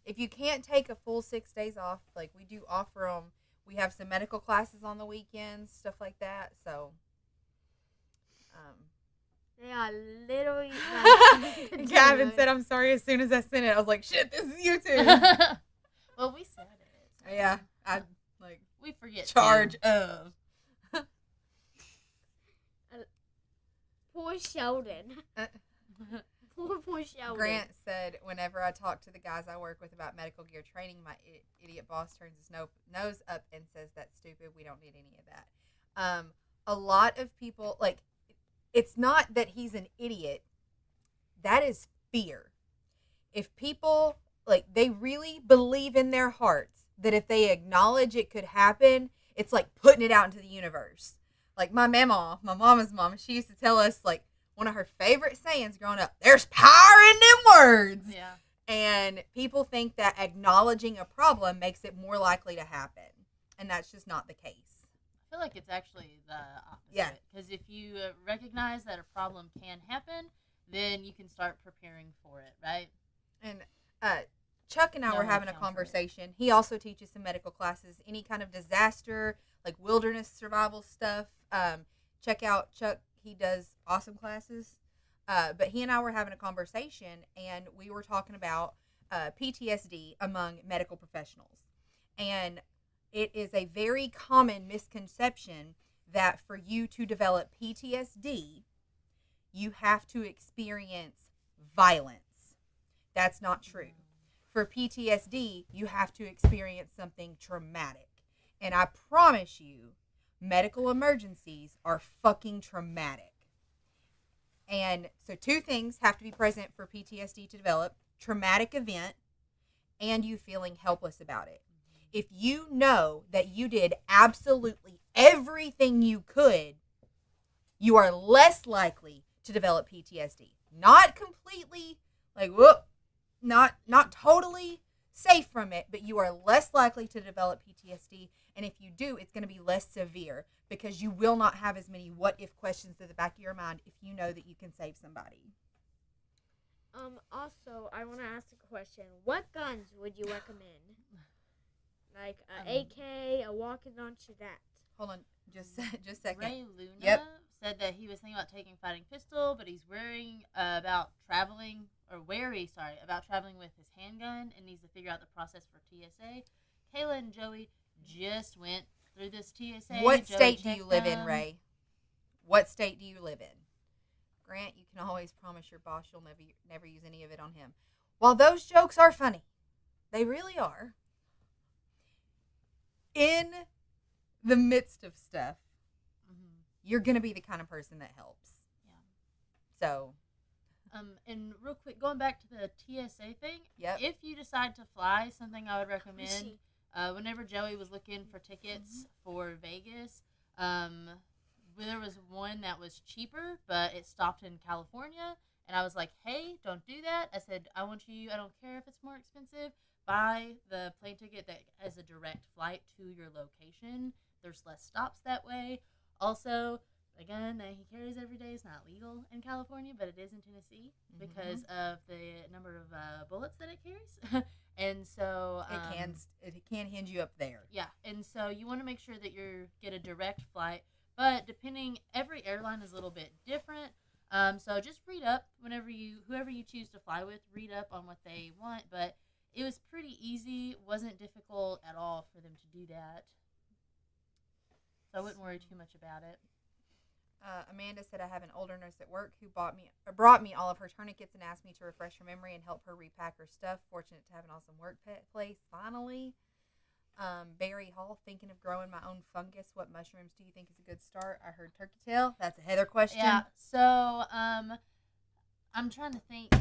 If you can't take a full 6 days off, like we do offer them, we have some medical classes on the weekends, stuff like that. So, They are literally. Gavin said, "I'm sorry." As soon as I sent it, I was like, "Shit, this is you too." well, we said it. So Yeah, I like we forget. charge too. of. Poor Sheldon. Poor Sheldon. Grant said, "Whenever I talk to the guys I work with about medical gear training, my idiot boss turns his nose up and says that's stupid. We don't need any of that." A lot of people like. It's not that he's an idiot. That is fear. If people like they really believe in their hearts that if they acknowledge it could happen, it's like putting it out into the universe. Like my mama's mom, she used to tell us like one of her favorite sayings growing up, there's power in them words. Yeah. And people think that acknowledging a problem makes it more likely to happen. And that's just not the case. I feel like it's actually the opposite. Yeah. Because if you recognize that a problem can happen, then you can start preparing for it, right? And Chuck and I were having a conversation. He also teaches some medical classes, any kind of disaster, like wilderness survival stuff. Check out Chuck. He does awesome classes. But he and I were having a conversation, and we were talking about PTSD among medical professionals. And it is a very common misconception that for you to develop PTSD, you have to experience violence. That's not true. For PTSD, you have to experience something traumatic. And I promise you, medical emergencies are fucking traumatic. And so 2 things have to be present for PTSD to develop: traumatic event and you feeling helpless about it. If you know that you did absolutely everything you could, you are less likely to develop PTSD. Not completely, like, whoop, not totally safe from it, but you are less likely to develop PTSD. And if you do, it's going to be less severe because you will not have as many what-if questions in the back of your mind if you know that you can save somebody. Also, I want to ask a question. What guns would you recommend? Like a AK, a rocket launcher, that. Hold on, just a second. Ray Luna Yep. said that he was thinking about taking fighting pistol, but he's wary about traveling with his handgun and needs to figure out the process for TSA. Kayla and Joey just went through this TSA. What Joey state do you checked live in, them. Ray? What state do you live in? Grant, you can always promise your boss you'll never use any of it on him. While those jokes are funny, they really are. In the midst of stuff, you're going to be the kind of person that helps. Yeah. So, And real quick, going back to the TSA thing, Yep. if you decide to fly, something I would recommend, See. whenever Joey was looking for tickets for Vegas, there was one that was cheaper, but it stopped in California, and I was like, hey, don't do that. I said, I don't care if it's more expensive, buy the plane ticket that has a direct flight to your location. There's less stops that way. Also, again, that he carries every day is not legal in California, but it is in Tennessee because of the number of bullets that it carries. And so It can hinge you up there. yeah, and so you want to make sure that you get a direct flight, but every airline is a little bit different. So just read up whoever you choose to fly with, read up on what they want. But it was pretty easy, wasn't difficult at all for them to do that. So I wouldn't worry too much about it. Amanda said, I have an older nurse at work who brought me all of her tourniquets and asked me to refresh her memory and help her repack her stuff. Fortunate to have an awesome workplace, finally. Barry Hall, thinking of growing my own fungus. What mushrooms do you think is a good start? I heard turkey tail. That's a Heather question. Yeah, so I'm trying to think.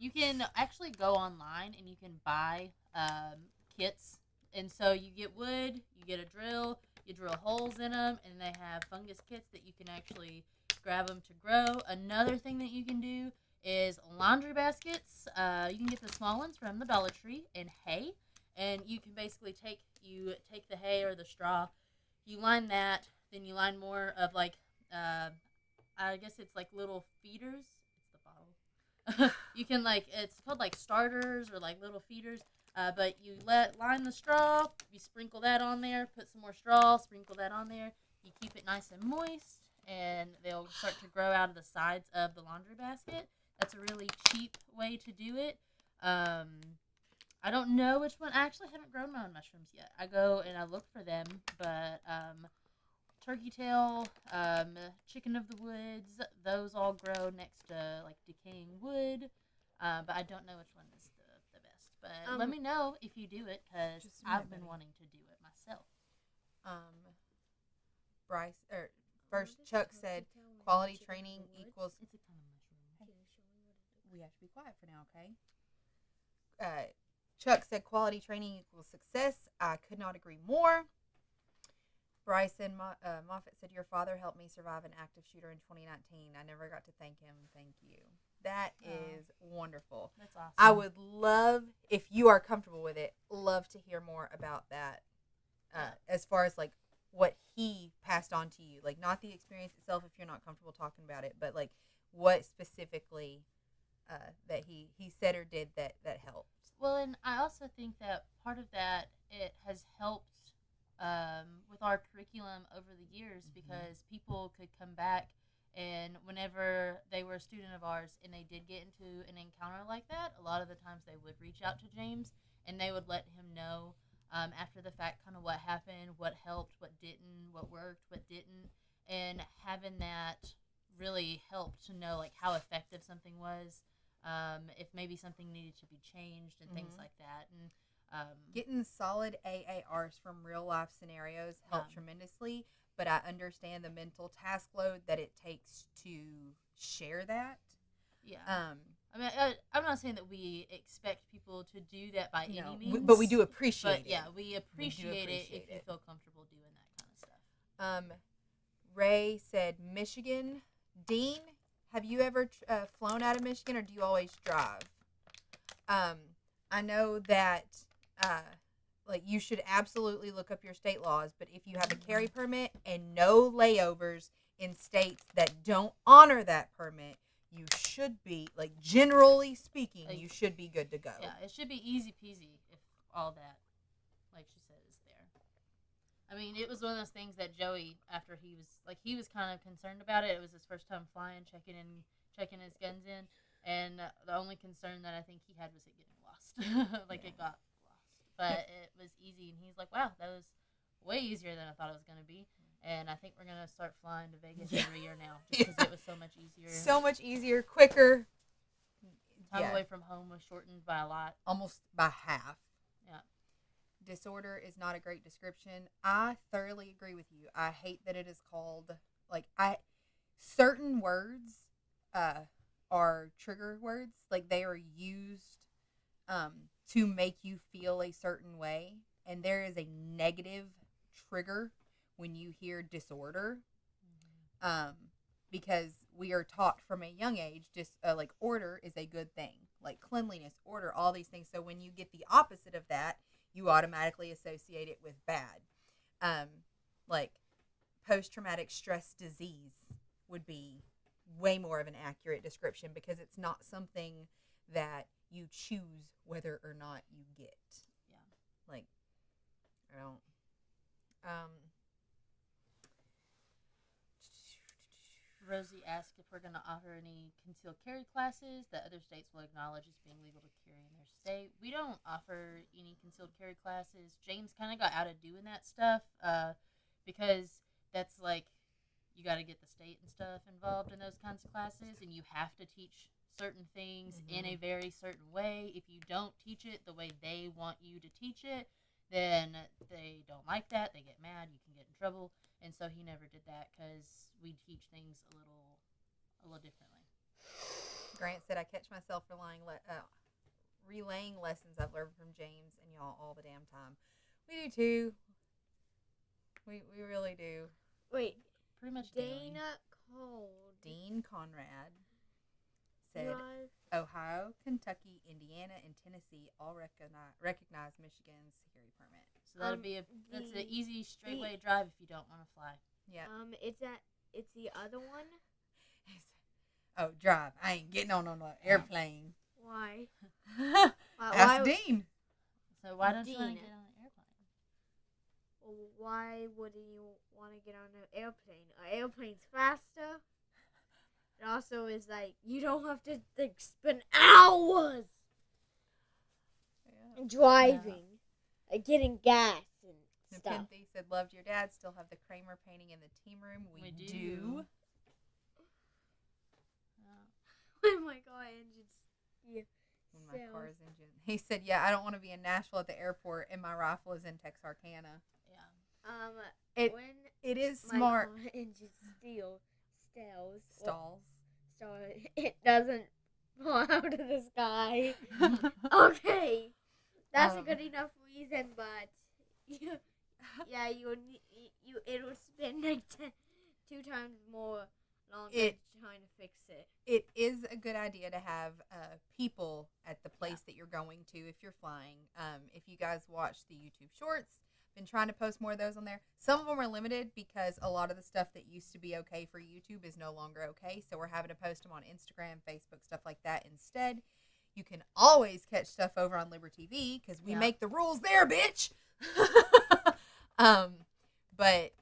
You can actually go online and you can buy kits. And so you get wood, you get a drill, you drill holes in them, and they have fungus kits that you can actually grab them to grow. Another thing that you can do is laundry baskets. You can get the small ones from the Dollar Tree and hay, and you can basically take the hay or the straw, you line that, then you line more of like I guess it's like little feeders. It's the bottle. You can it's called like starters or like little feeders. But you line the straw, you sprinkle that on there, put some more straw, sprinkle that on there. You keep it nice and moist, and they'll start to grow out of the sides of the laundry basket. That's a really cheap way to do it. I don't know which one. I actually haven't grown my own mushrooms yet. I go and I look for them, but turkey tail, chicken of the woods, those all grow next to like decaying wood. But I don't know which one is the best. But let me know if you do it, because I've been wanting to do it myself. Chuck said quality training equals. It's a kind of mushroom. We have to be quiet for now, okay? Chuck said quality training equals success. I could not agree more. Bryson Moffitt said, your father helped me survive an active shooter in 2019. I never got to thank him. Thank you. That is wonderful. That's awesome. I would love, if you are comfortable with it, love to hear more about that. As far as like what he passed on to you, like not the experience itself if you're not comfortable talking about it, but like what specifically that he said or did that helped. Well, and I also think that part of that, it has helped with our curriculum over the years, because people could come back, and whenever they were a student of ours and they did get into an encounter like that, a lot of the times they would reach out to James and they would let him know after the fact kind of what happened, what helped, what didn't, what worked, what didn't, and having that really helped to know like how effective something was, if maybe something needed to be changed and things like that. And getting solid AARs from real life scenarios help tremendously, but I understand the mental task load that it takes to share that. Yeah. I mean, I'm not saying that we expect people to do that by any means, but we do appreciate it. But yeah, we appreciate it if you feel comfortable doing that kind of stuff. Ray said Michigan. Dean, have you ever flown out of Michigan, or do you always drive? I know that like you should absolutely look up your state laws, but if you have a carry permit and no layovers in states that don't honor that permit, you should be, like, generally speaking, you should be good to go. Yeah, it should be easy peasy if all that, like she said, is there. I mean, it was one of those things that Joey, after he was kind of concerned about it. It was his first time flying, checking his guns in, and the only concern that I think he had was it getting lost. It got lost. But it was easy, and he's like, wow, that was way easier than I thought it was going to be. And I think we're going to start flying to Vegas every year now, just because it was so much easier. So much easier, quicker. Time away from home was shortened by a lot. Almost by half. Yeah. Disorder is not a great description. I thoroughly agree with you. I hate that it is called, certain words are trigger words. Like, they are used to make you feel a certain way. And there is a negative trigger when you hear disorder. Because we are taught from a young age, just like order is a good thing. Like cleanliness, order, all these things. So when you get the opposite of that, you automatically associate it with bad. Like post-traumatic stress disease would be way more of an accurate description because it's not something that you choose whether or not you get. Yeah. Like, I don't. Rosie asked if we're going to offer any concealed carry classes that other states will acknowledge as being legal to carry in their state. We don't offer any concealed carry classes. James kind of got out of doing that stuff because that's like, you got to get the state and stuff involved in those kinds of classes, and you have to teach certain things in a very certain way. If you don't teach it the way they want you to teach it, then they don't like that. They get mad. You can get in trouble. And so he never did that because we teach things a little differently. Grant said, I catch myself relaying lessons I've learned from James and y'all all the damn time. We do too. We really do. Wait. Pretty much Dana called. Dean Conrad said, Ohio, Kentucky, Indiana, and Tennessee all recognize Michigan's carry permit. So that'd be that's an easy straight way drive if you don't want to fly. Yeah. It's the other one. Oh, drive. I ain't getting on an airplane. Why? Ask Dean. So why don't you want to get on an airplane? Well, why wouldn't you want to get on an airplane? An airplane's faster. It also is like you don't have to spend hours driving, getting gas and stuff. Nepenthe said, loved your dad. Still have the Kramer painting in the team room. We do. Oh my god, engines. Yeah. When my car's engine. He said, yeah, I don't want to be in Nashville at the airport and my rifle is in Texarkana. Yeah. It is smart. My car engine stalls. It doesn't fall out of the sky. Okay. That's a good enough reason, but yeah, it'll spend like 2 times more longer trying to fix it. It is a good idea to have people at the place that you're going to if you're flying. If you guys watch the YouTube shorts, been trying to post more of those on there. Some of them are limited because a lot of the stuff that used to be okay for YouTube is no longer okay. So we're having to post them on Instagram, Facebook, stuff like that instead. You can always catch stuff over on Liberty TV because we make the rules there, bitch. But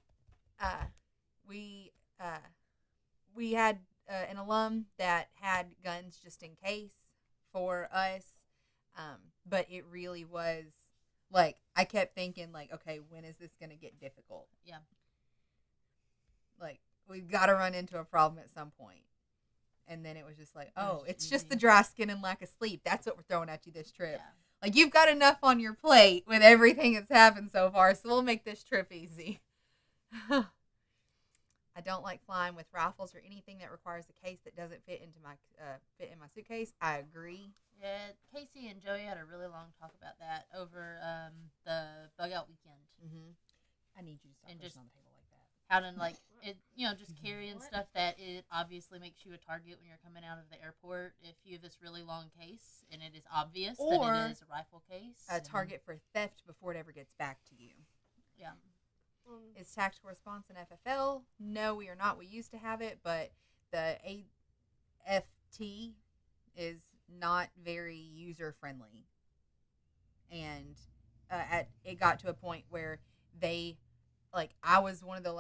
we had an alum that had guns just in case for us. But it really was like, I kept thinking like, okay, when is this going to get difficult? Yeah. Like, we've got to run into a problem at some point. And then it was just like, oh, it's easy. just the dry skin and lack of sleep. That's what we're throwing at you this trip. Yeah. Like, you've got enough on your plate with everything that's happened so far, so we'll make this trip easy. I don't like flying with rifles or anything that requires a case that doesn't fit in my suitcase. I agree. Yeah, Casey and Joey had a really long talk about that over the bug out weekend. Mm-hmm. I need you to stop pushing on the table like that. How to like it, just carrying stuff that it obviously makes you a target when you're coming out of the airport. If you have this really long case and it is obvious that it is a rifle case, a target for theft before it ever gets back to you. Yeah. Is tactical response in FFL? No, we are not. We used to have it, but the AFT is not very user friendly, and it got to a point where they, like, I was one of the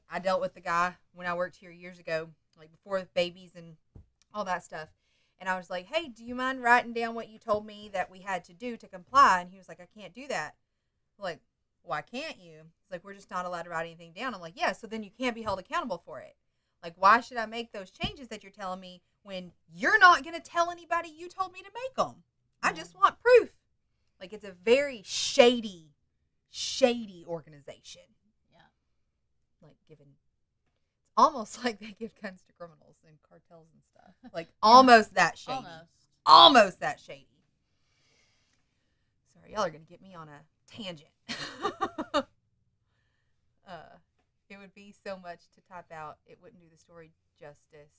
I dealt with the guy when I worked here years ago, like before with babies and all that stuff, and I was like, hey, do you mind writing down what you told me that we had to do to comply? And he was like, I can't do that. Like, why can't you? It's like, we're just not allowed to write anything down. I'm like, yeah, so then you can't be held accountable for it. Like, why should I make those changes that you're telling me when you're not going to tell anybody you told me to make them? I just want proof. Like, it's a very shady organization. Yeah. Like, given it's almost like they give guns to criminals and cartels and stuff. Like almost that shady. Almost that shady. Sorry, y'all are gonna get me on a tangent. It would be so much to type out. It wouldn't do the story justice.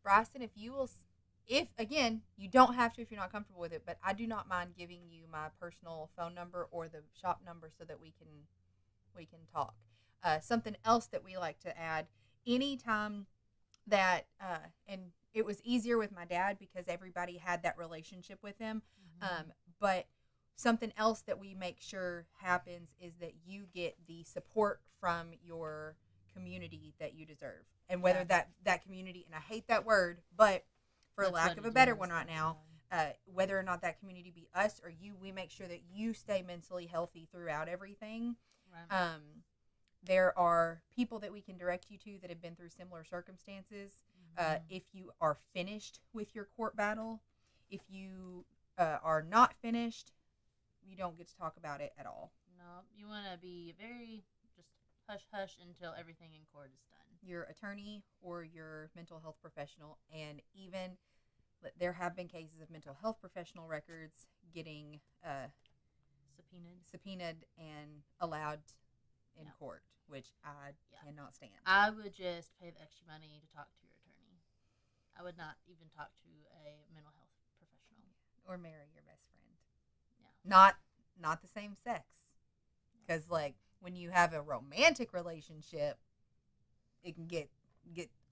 Bryson, if again, you don't have to if you're not comfortable with it, but I do not mind giving you my personal phone number or the shop number so that we can talk. Something else that we like to add, anytime that, and it was easier with my dad because everybody had that relationship with him, but something else that we make sure happens is that you get the support from your community that you deserve. And whether that community, and I hate that word, but for lack of a better one right now, whether or not that community be us or you, we make sure that you stay mentally healthy throughout everything. Right. There are people that we can direct you to that have been through similar circumstances. If you are finished with your court battle, if you are not finished, you don't get to talk about it at all. No, you want to be very just hush-hush until everything in court is done. Your attorney or your mental health professional, and even there have been cases of mental health professional records getting subpoenaed and allowed in court, which I cannot stand. I would just pay the extra money to talk to your attorney. I would not even talk to a mental health professional. Or marry your best friend. Yeah. Not the same sex. Because, like, when you have a romantic relationship, it can get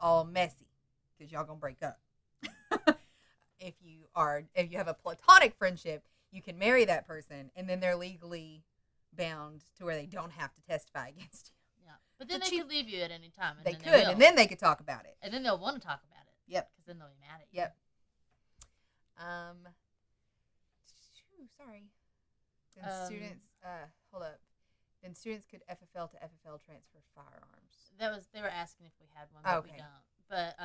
all messy because y'all gonna break up. If you have a platonic friendship, you can marry that person, and then they're legally bound to where they don't have to testify against you. Yeah, but then they could leave you at any time. And and then they could talk about it. And then they'll want to talk about it. Yep. Because then they'll be mad at you. Yep. Sorry. Then students, hold up. Then students could FFL to FFL transfer firearms. They were asking if we had one, but we don't. But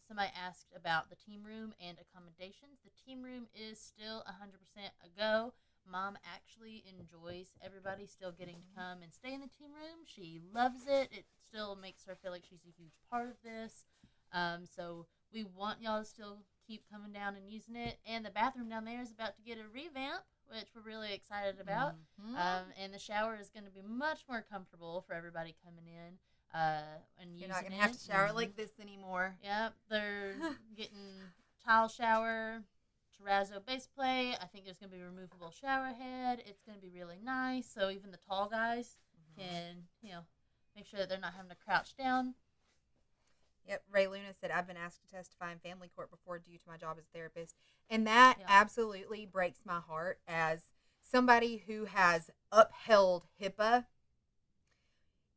somebody asked about the team room and accommodations. The team room is still 100% a go. Mom actually enjoys everybody still getting to come and stay in the team room. She loves it. It still makes her feel like she's a huge part of this. So we want y'all to still keep coming down and using it. And the bathroom down there is about to get a revamp, which we're really excited about. And the shower is going to be much more comfortable for everybody coming in and using it. You're not going to have to shower like this anymore. Yep, they're getting tile shower, terrazzo base plate. I think there's going to be a removable shower head. It's going to be really nice, so even the tall guys can, make sure that they're not having to crouch down. Yep, Ray Luna said, I've been asked to testify in family court before due to my job as a therapist. And that absolutely breaks my heart as somebody who has upheld HIPAA.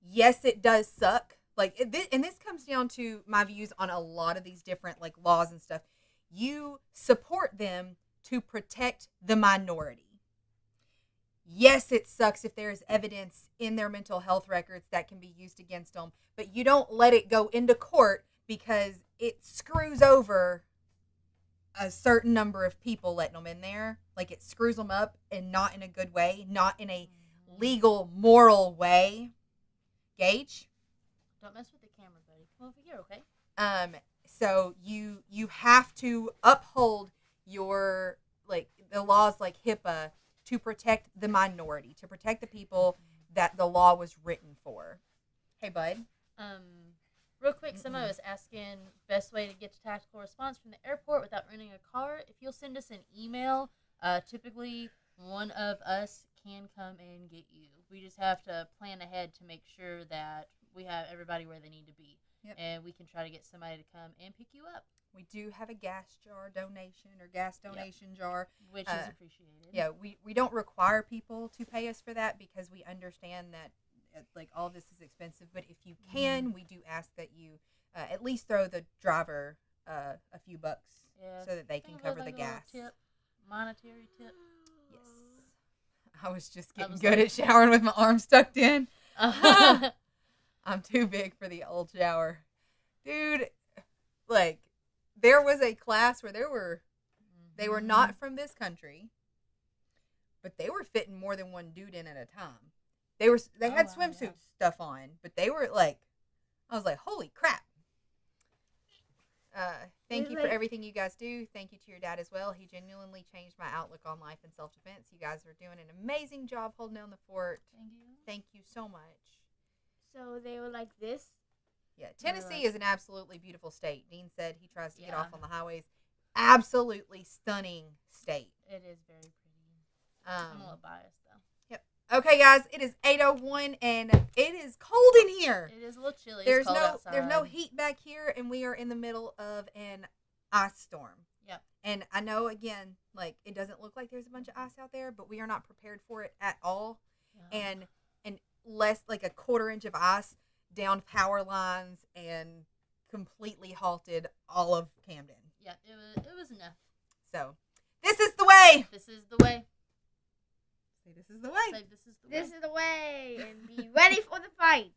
Yes, it does suck. And this comes down to my views on a lot of these different laws and stuff. You support them to protect the minority. Yes, it sucks if there's evidence in their mental health records that can be used against them, but you don't let it go into court because it screws over a certain number of people letting them in there. It screws them up, and not in a good way, not in a legal, moral way. Gage? Don't mess with the camera, buddy. Come over here, okay? So you have to uphold your, the laws like HIPAA to protect the minority, to protect the people that the law was written for. Hey, bud. Real quick, somebody was asking best way to get to tactical response from the airport without renting a car. If you'll send us an email, typically one of us can come and get you. We just have to plan ahead to make sure that we have everybody where they need to be. Yep. And we can try to get somebody to come and pick you up. We do have a gas donation jar. Which is appreciated. Yeah, we don't require people to pay us for that because we understand that all this is expensive. But if you can, we do ask that you at least throw the driver a few bucks so that they can cover the gas. Monetary tip. Yes. I was just getting good at showering with my arms tucked in. I'm too big for the old shower. Dude, there was a class where they were not from this country, but they were fitting more than one dude in at a time. They had swimsuit stuff on, but they were I was like, holy crap. Thank you for everything you guys do. Thank you to your dad as well. He genuinely changed my outlook on life and self-defense. You guys are doing an amazing job holding down the fort. Thank you. Thank you so much. So they were like this. Yeah, Tennessee is an absolutely beautiful state. Dean said he tries to get off Yeah. on the highways. Absolutely stunning state. It is very pretty. I'm a little biased though. Okay, guys, it is 8:01 and it is cold in here. It is a little chilly. There's it's cold outside. there's no heat back here, and we are in the middle of an ice storm. Yep. And I know, again, like, it doesn't look like there's a bunch of ice out there, but we are not prepared for it at all. Yeah. And less like a quarter inch of ice down power lines and completely halted all of Camden. Yeah, it was enough. So this is the way. This is the way. Say this is the way. Like, this is the way. This is the way, and be ready for the fight.